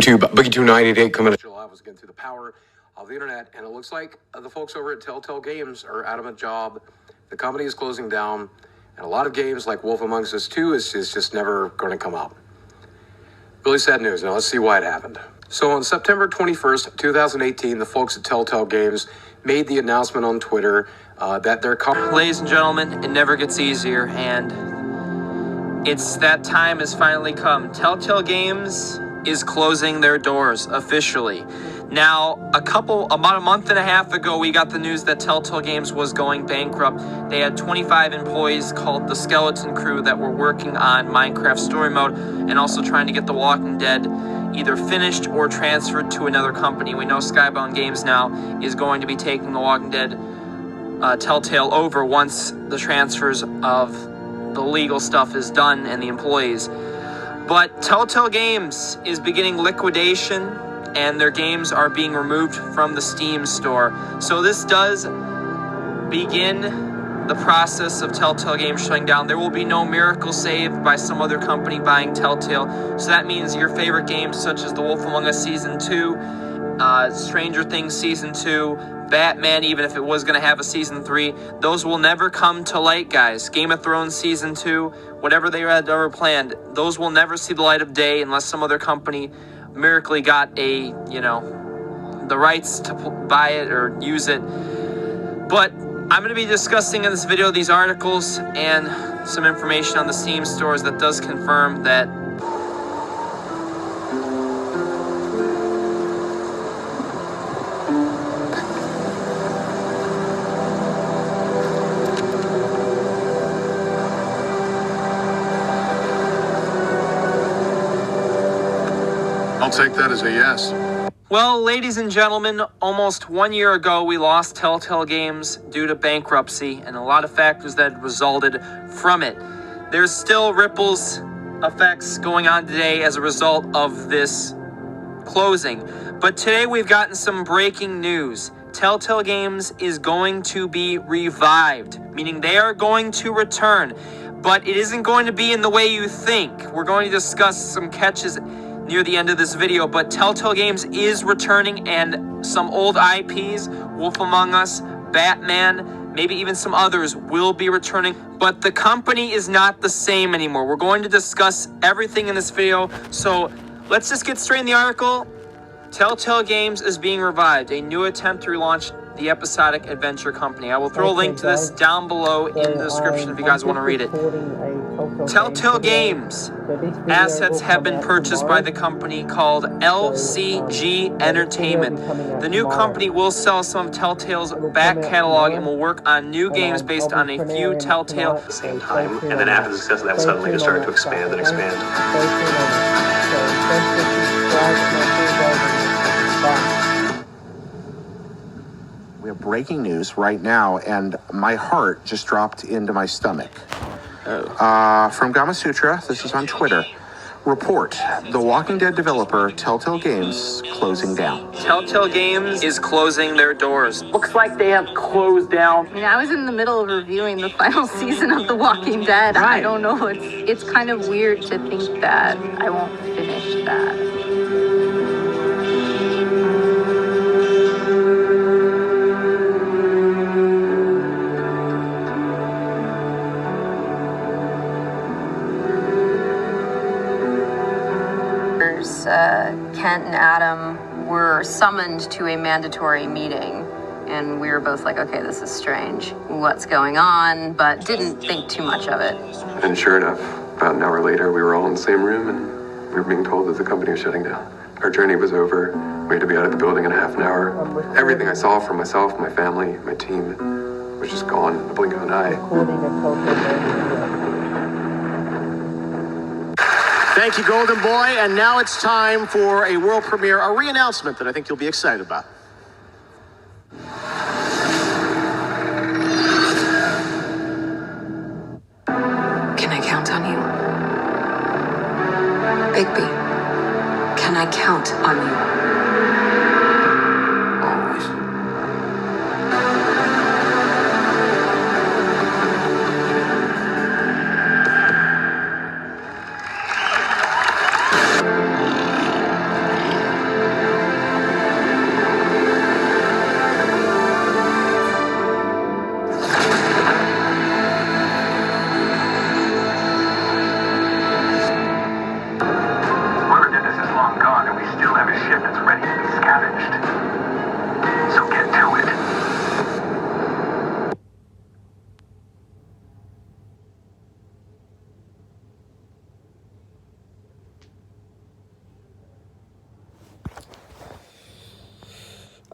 YouTube, Boogie2988 coming at you live again through the power of the internet, and it looks like the folks over at Telltale Games are out of a job. The company is closing down, and a lot of games like Wolf Among Us 2 is just never going to come out. Really sad news. Now let's see why it happened. So on September 21st, 2018, the folks at Telltale Games made the announcement on Twitter that their company... Ladies and gentlemen, it never gets easier, and it's that time has finally come. Telltale Games is closing their doors officially. Now, about a month and a half ago, we got the news that Telltale Games was going bankrupt. They had 25 employees called the Skeleton Crew that were working on Minecraft Story Mode and also trying to get The Walking Dead either finished or transferred to another company. We know Skybound Games now is going to be taking The Walking Dead Telltale over once the transfers of the legal stuff is done and the employees. But Telltale Games is beginning liquidation, and their games are being removed from the Steam store. So this does begin the process of Telltale Games shutting down. There will be no Miracle Save by some other company buying Telltale. So that means your favorite games such as The Wolf Among Us Season 2, Stranger Things Season 2, Batman, even if it was going to have a Season 3, those will never come to light, guys. Game of Thrones Season 2, whatever they had ever planned, those will never see the light of day unless some other company miraculously got the rights to buy it or use it. But I'm going to be discussing in this video these articles and some information on the Steam stores that does confirm that I'll take that as a yes. Well, ladies and gentlemen, almost 1 year ago, we lost Telltale Games due to bankruptcy and a lot of factors that resulted from it. There's still ripples effects going on today as a result of this closing. But today we've gotten some breaking news. Telltale Games is going to be revived, meaning they are going to return. But it isn't going to be in the way you think. We're going to discuss some catches near the end of this video, but Telltale Games is returning, and some old IPs, Wolf Among Us, Batman, maybe even some others will be returning, but the company is not the same anymore. We're going to discuss everything in this video, so let's just get straight in the article. Telltale Games is being revived, a new attempt to relaunch the episodic adventure company. I will throw a link to this down below in the description if you guys want to read it. Telltale Games assets have been purchased by the company called LCG Entertainment. The new company will sell some of Telltale's back catalog and will work on new games based on a few Telltale at the same time, and then after the success of that, suddenly just started to expand and expand. We have breaking news right now, and my heart just dropped into my stomach. From Gamasutra, this is on Twitter. Report, The Walking Dead developer Telltale Games closing down. Telltale Games is closing their doors. Looks like they have closed down. I mean, I was in the middle of reviewing the final season of The Walking Dead. Right. I don't know, it's kind of weird to think that I won't finish that. Kent and Adam were summoned to a mandatory meeting, and we were both like, okay, this is strange. What's going on? But didn't think too much of it. And sure enough, about an hour later, we were all in the same room, and we were being told that the company was shutting down. Our journey was over. We had to be out of the building in a half an hour. Everything I saw for myself, my family, my team was just gone in the blink of an eye. Thank you, Golden Boy. And now it's time for a world premiere, a re-announcement that I think you'll be excited about. Can I count on you? Bigby, can I count on you?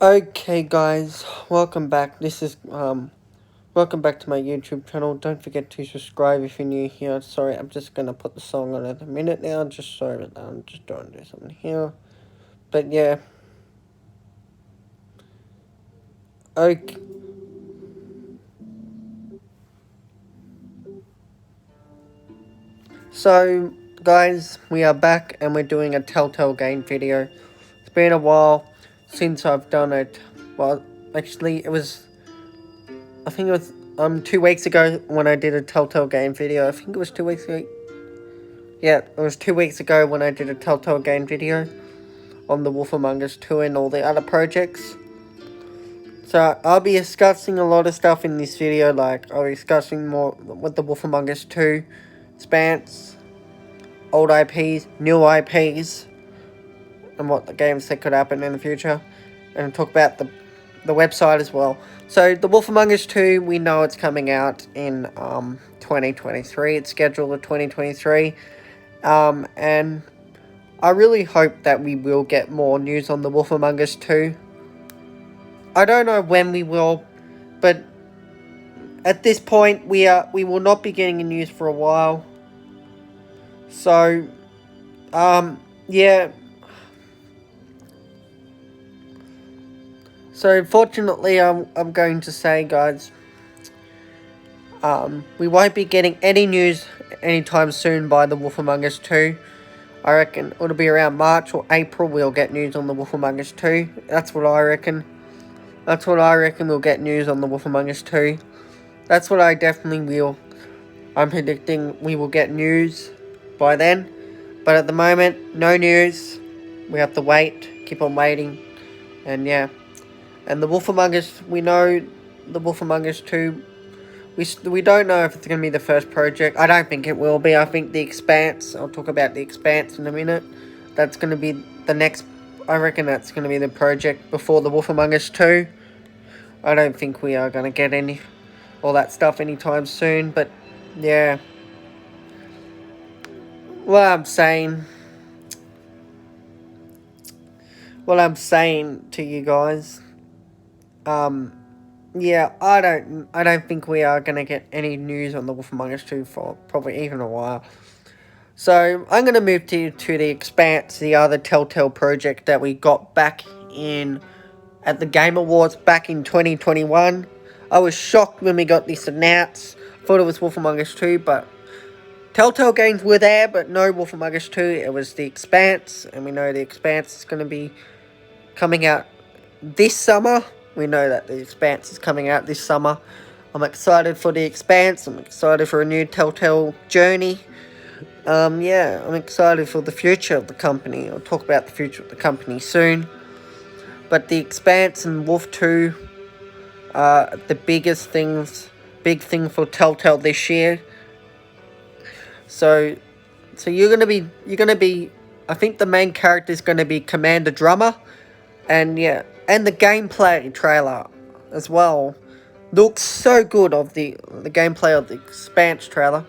Okay guys, welcome back. Welcome back to my YouTube channel. Don't forget to subscribe if you're new here. Sorry, I'm just gonna put the song on at a minute now. Just sorry about that. I'm just trying to do something here. But yeah. Okay. So guys, we are back and we're doing a Telltale Game video. It's been a while since I've done it. Well, actually I think it was 2 weeks ago when I did a Telltale Game video. I think it was 2 weeks ago. Yeah, it was 2 weeks ago when I did a Telltale Game video on the Wolf Among Us 2 and all the other projects. So I'll be discussing a lot of stuff in this video, like I'll be discussing more with the Wolf Among Us 2, Expanse, old IPs, new IPs, and what the games that could happen in the future, and talk about the website as well. So the Wolf Among Us 2, we know it's coming out in 2023. It's scheduled for 2023, and I really hope that we will get more news on the Wolf Among Us 2. I don't know when we will, but at this point we will not be getting news for a while. So yeah. So unfortunately, I'm going to say, guys, we won't be getting any news anytime soon by the Wolf Among Us 2. I reckon it'll be around March or April we'll get news on the Wolf Among Us 2. That's what I reckon. That's what I reckon we'll get news on the Wolf Among Us 2. That's what I definitely will. I'm predicting we will get news by then. But at the moment, no news. We have to wait, keep on waiting, and yeah. And the Wolf Among Us, we know the Wolf Among Us 2, we don't know if it's going to be the first project. I don't think it will be. I think the Expanse, I'll talk about the Expanse in a minute. That's going to be the next, I reckon that's going to be the project before the Wolf Among Us 2. I don't think we are going to get all that stuff anytime soon, but yeah. What I'm saying to you guys, yeah, I don't think we are gonna get any news on the Wolf Among Us 2 for probably even a while. So I'm gonna move to the Expanse, the other Telltale project that we got back at the Game Awards back in 2021. I was shocked when we got this announced. Thought it was Wolf Among Us 2, but Telltale Games were there, but no Wolf Among Us 2. It was the Expanse, and we know the Expanse is gonna be coming out this summer. We know that the Expanse is coming out this summer. I'm excited for the Expanse. I'm excited for a new Telltale journey. Yeah, I'm excited for the future of the company. I'll talk about the future of the company soon. But the Expanse and Wolf 2 are the big thing for Telltale this year. So you're gonna be I think the main character is gonna be Commander Drummer. And yeah, and the gameplay trailer as well looks so good of the gameplay of the Expanse trailer.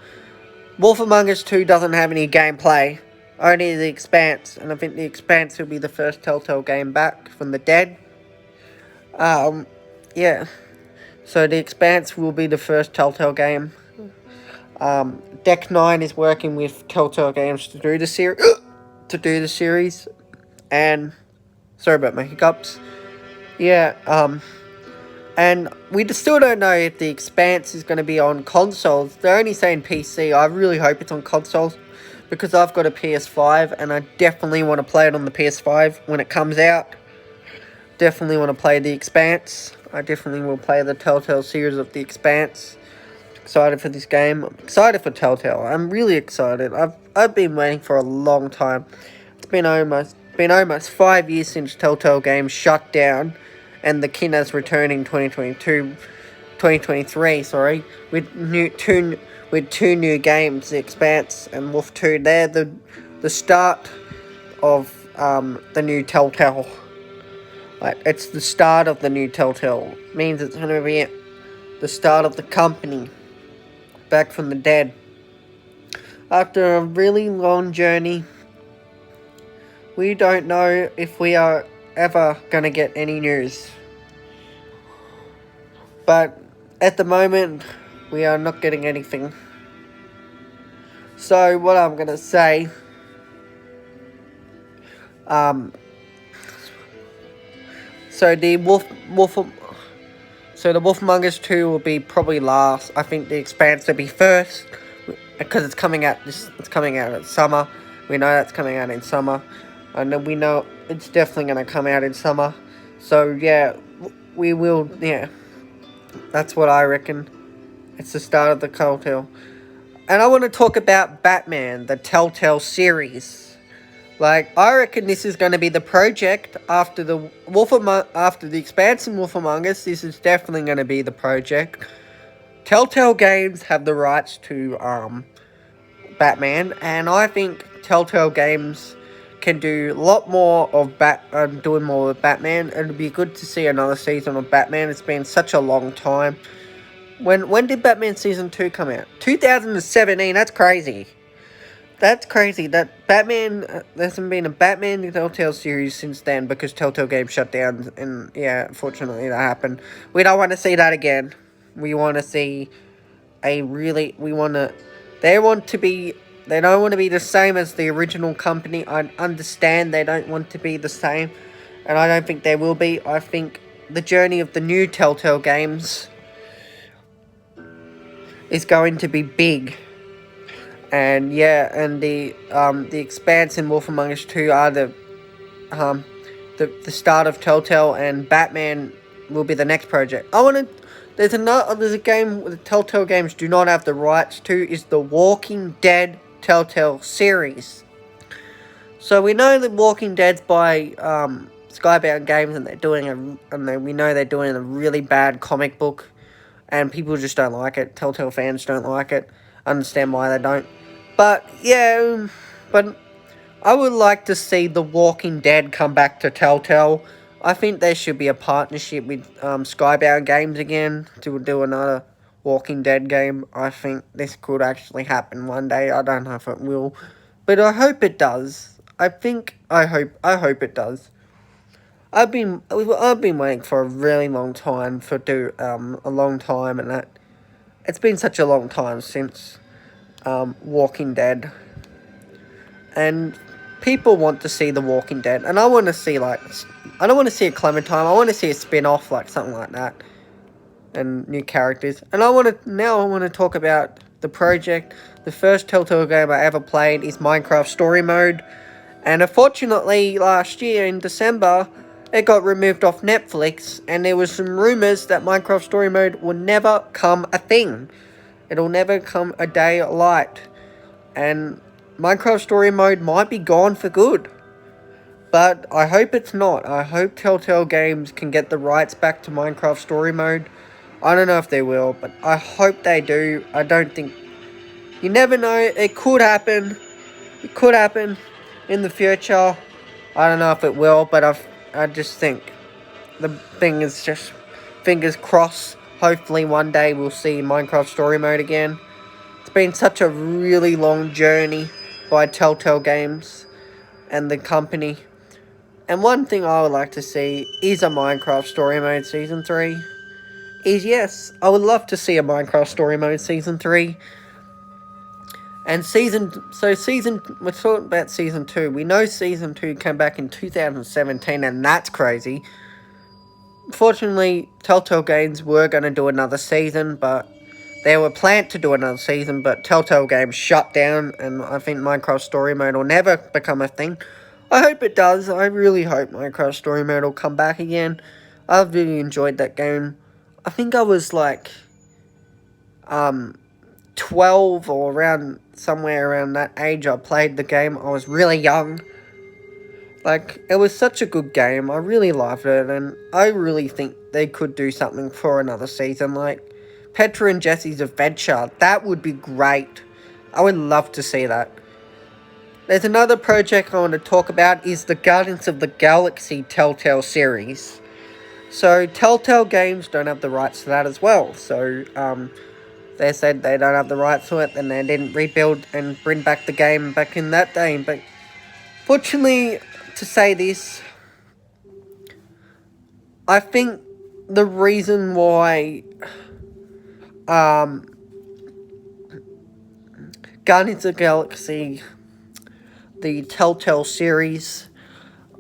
Wolf Among Us 2 doesn't have any gameplay, only the Expanse, and I think the Expanse will be the first Telltale game back from the dead. Yeah, so the Expanse will be the first Telltale game. Deck 9 is working with Telltale Games to do the series, and sorry about my hiccups. Yeah, and we still don't know if the Expanse is going to be on consoles. They're only saying PC. I really hope it's on consoles, because I've got a PS5, and I definitely want to play it on the PS5 when it comes out. Definitely want to play the Expanse. I definitely will play the Telltale series of the Expanse. Excited for this game. I'm excited for Telltale. I'm really excited. I've been waiting for a long time. It's been almost 5 years since Telltale Games shut down, and the Kinna's returning 2023, sorry, with two new games, The Expanse and Wolf 2. They're the start of the new Telltale. Like, it's the start of the new Telltale. It means it's gonna be the start of the company back from the dead. After a really long journey, we don't know if we are ever going to get any news. But at the moment, we are not getting anything. So what I'm going to say, so the Wolf Among Us 2 will be probably last. I think the Expanse will be first, because it's coming out in summer. We know that's coming out in summer, and we know it's definitely going to come out in summer. So yeah, we will. Yeah, that's what I reckon. It's the start of the Telltale, and I want to talk about Batman, the Telltale series. Like, I reckon this is going to be the project after the Expanse and Wolf Among Us. This is definitely going to be the project. Telltale Games have the rights to Batman, and I think Telltale Games can do a lot more of doing more with Batman. And it'd be good to see another season of Batman. It's been such a long time. When did Batman Season 2 come out? 2017. That's crazy. That's crazy. That Batman, there hasn't been a Batman Telltale series since then, because Telltale Games shut down, and yeah, unfortunately that happened. We don't want to see that again. We want to see they don't want to be the same as the original company. I understand they don't want to be the same, and I don't think they will be. I think the journey of the new Telltale Games is going to be big. And yeah, and the Expanse and Wolf Among Us 2 are the start of Telltale, and Batman will be the next project. There's a game the Telltale Games do not have the rights to, is the Walking Dead Telltale series. So we know that Walking Dead's by Skybound Games, and we know they're doing a really bad comic book, and people just don't like it. Telltale fans don't like it. I understand why they don't. But yeah, I would like to see The Walking Dead come back to Telltale. I think there should be a partnership with Skybound Games again to do another Walking Dead game. I think this could actually happen one day. I don't know if it will, but I hope it does. I hope it does. I've been waiting for a really long time and that it's been such a long time since Walking Dead, and people want to see The Walking Dead, and I want to see, I don't want to see a Clementine, I want to see a spin-off, something like that, and new characters. And I want to talk about the project. The first Telltale game I ever played is Minecraft Story Mode, and unfortunately last year in December it got removed off Netflix, and there was some rumours that Minecraft Story Mode will never come a thing. It'll never come a day light. And Minecraft Story Mode might be gone for good. But I hope it's not. I hope Telltale Games can get the rights back to Minecraft Story Mode. I don't know if they will, but I hope they do. I don't think... You never know. It could happen. It could happen in the future. I don't know if it will, but I just think the thing is just fingers crossed. Hopefully one day we'll see Minecraft Story Mode again. It's been such a really long journey by Telltale Games and the company. And one thing I would like to see is a Minecraft Story Mode Season 3. Yes, I would love to see a Minecraft Story Mode Season 3. And we're talking about Season 2. We know Season 2 came back in 2017, and that's crazy. Fortunately, Telltale Games were going to do another season, but they were planned to do another season, but Telltale Games shut down, and I think Minecraft Story Mode will never become a thing. I hope it does. I really hope Minecraft Story Mode will come back again. I've really enjoyed that game. I think I was 12 or somewhere around that age I played the game. I was really young. It was such a good game. I really loved it, and I really think they could do something for another season, Petra and Jesse's Adventure. That would be great. I would love to see that. There's another project I want to talk about, is the Guardians of the Galaxy Telltale series. So, Telltale Games don't have the rights to that as well. So, they said they don't have the rights to it, and they didn't rebuild and bring back the game back in that day. But, fortunately, to say this, I think the reason why Guardians of the Galaxy, the Telltale series,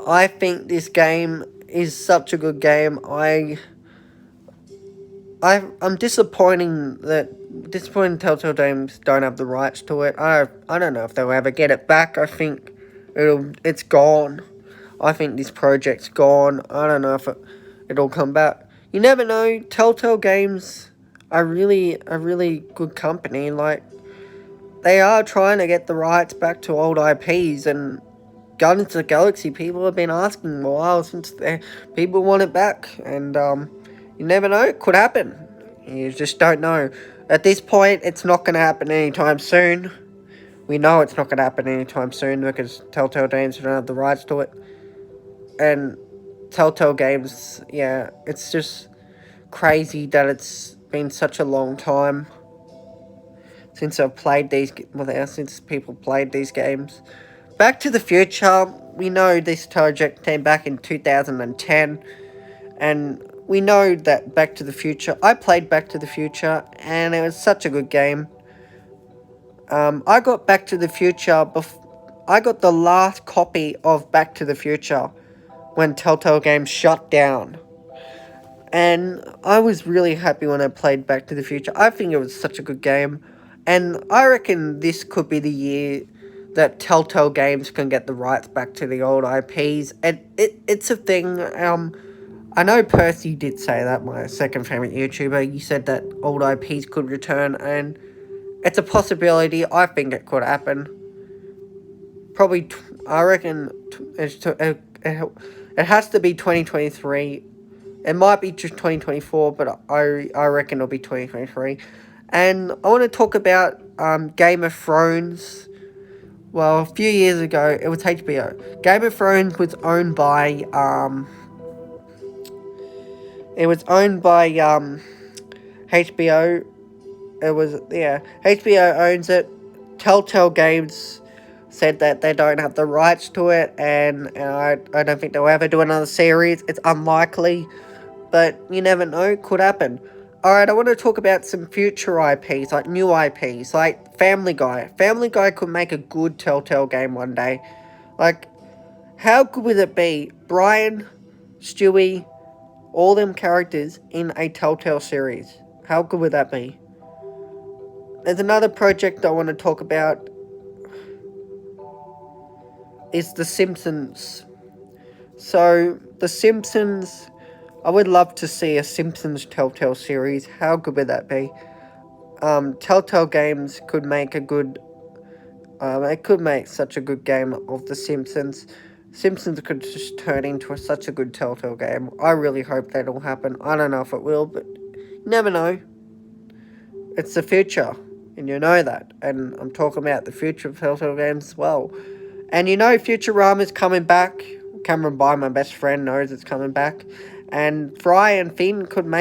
I think this game is such a good game. I'm disappointing Telltale Games don't have the rights to it. I don't know if they'll ever get it back. I think it's gone. I think this project's gone. I don't know if it'll come back. You never know. Telltale Games are really a really good company. Like, they are trying to get the rights back to old IPs, and Guardians of the Galaxy, people have been asking a while since people want it back, and you never know, it could happen. You just don't know. At this point, it's not going to happen anytime soon. We know it's not going to happen anytime soon because Telltale Games don't have the rights to it. And Telltale Games, yeah, it's just crazy that it's been such a long time since since people played these games. Back to the Future, we know this project came back in 2010, and we know that Back to the Future, I played Back to the Future, and it was such a good game. I got Back to the Future, I got the last copy of Back to the Future when Telltale Games shut down. And I was really happy when I played Back to the Future. I think it was such a good game. And I reckon this could be the year that Telltale Games can get the rights back to the old IPs. And it's a thing. I know Percy did say that, my second favourite YouTuber. You said that old IPs could return, and it's a possibility. I think it could happen. Probably, I reckon it has to be 2023. It might be just 2024, but I reckon it'll be 2023. And I want to talk about Game of Thrones. Well, a few years ago, it was HBO. Game of Thrones was owned by HBO. HBO owns it. Telltale Games said that they don't have the rights to it, and I don't think they'll ever do another series. It's unlikely, but you never know, could happen. Alright, I want to talk about some future IPs, like new IPs, like Family Guy. Family Guy could make a good Telltale game one day. Like, how good would it be? Brian, Stewie, all them characters in a Telltale series. How good would that be? There's another project I want to talk about. Is The Simpsons. So, The Simpsons, I would love to see a Simpsons Telltale series. How good would that be? Telltale Games could make a good... it could make such a good game of The Simpsons. Simpsons could just turn into such a good Telltale game. I really hope that'll happen. I don't know if it will, but you never know. It's the future, and you know that. And I'm talking about the future of Telltale Games as well. And you know Futurama's coming back. Cameron By, my best friend, knows it's coming back. And Fry and Finn could be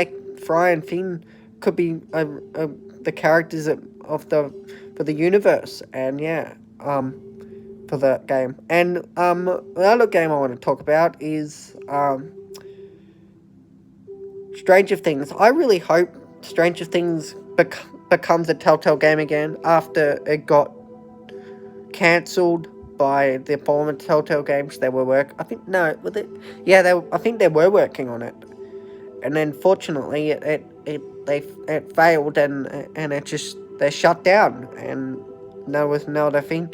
the characters for the universe. And yeah, for the game. And the other game I want to talk about is Stranger Things. I really hope Stranger Things becomes a Telltale game again after it got cancelled by the former Telltale Games. They were I think they were working on it, and then fortunately it failed, and they shut down, and there was no other thing.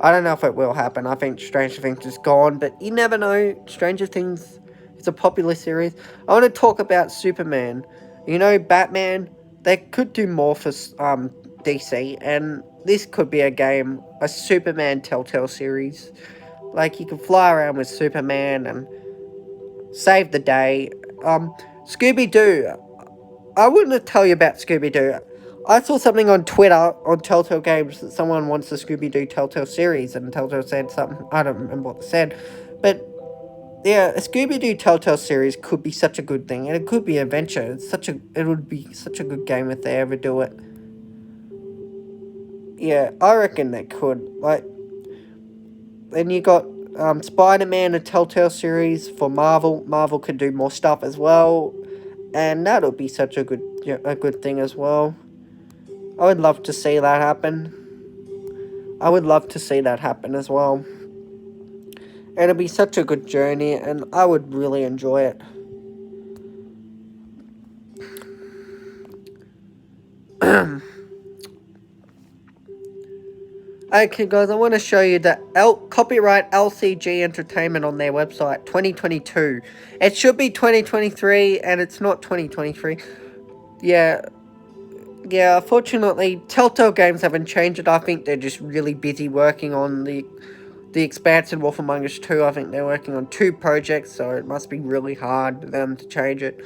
I don't know if it will happen. I think Stranger Things is gone, but you never know. Stranger Things is a popular series. I want to talk about Superman. You know, Batman, they could do more for DC, and this could be a game, a Superman Telltale series. Like, you can fly around with Superman and save the day. Scooby-Doo. I wouldn't tell you about Scooby-Doo. I saw something on Twitter, on Telltale Games, that someone wants the Scooby-Doo Telltale series, and Telltale said something, I don't remember what they said, but yeah, a Scooby-Doo Telltale series could be such a good thing, and it could be adventure. It would be such a good game if they ever do it. Yeah, I reckon they could. Like, then you got Spider-Man, a Telltale series for Marvel. Marvel could do more stuff as well, and that'll be such a good thing as well. I would love to see that happen. I would love to see that happen as well. It'll be such a good journey, and I would really enjoy it. Okay, guys, I want to show you the copyright LCG Entertainment on their website, 2022. It should be 2023, and it's not 2023. Yeah, unfortunately, Telltale Games haven't changed it. I think they're just really busy working on the Expanse and Wolf Among Us 2. I think they're working on 2 projects, so it must be really hard for them to change it.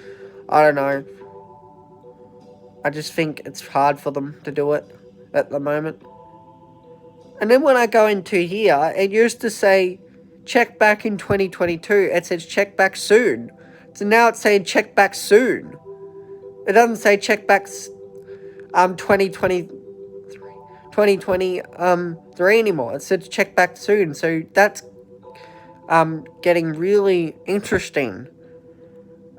I don't know. I just think it's hard for them to do it at the moment. And then when I go into here, it used to say, check back in 2022. It says, check back soon. So now it's saying, check back soon. It doesn't say, check back 2023 anymore. It says, check back soon. So that's getting really interesting.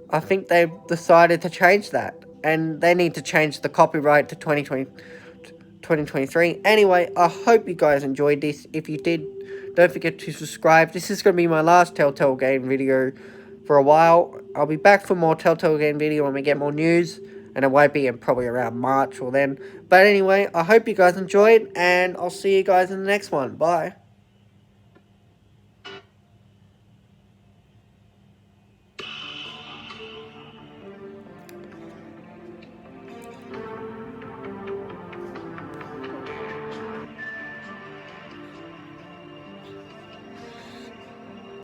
I think they've decided to change that. And they need to change the copyright to 2023. Anyway, I hope you guys enjoyed this. If you did, don't forget to subscribe. This is going to be my last Telltale Game video for a while. I'll be back for more Telltale Game video when we get more news. And it won't be in probably around March or then. But anyway, I hope you guys enjoyed. And I'll see you guys in the next one. Bye.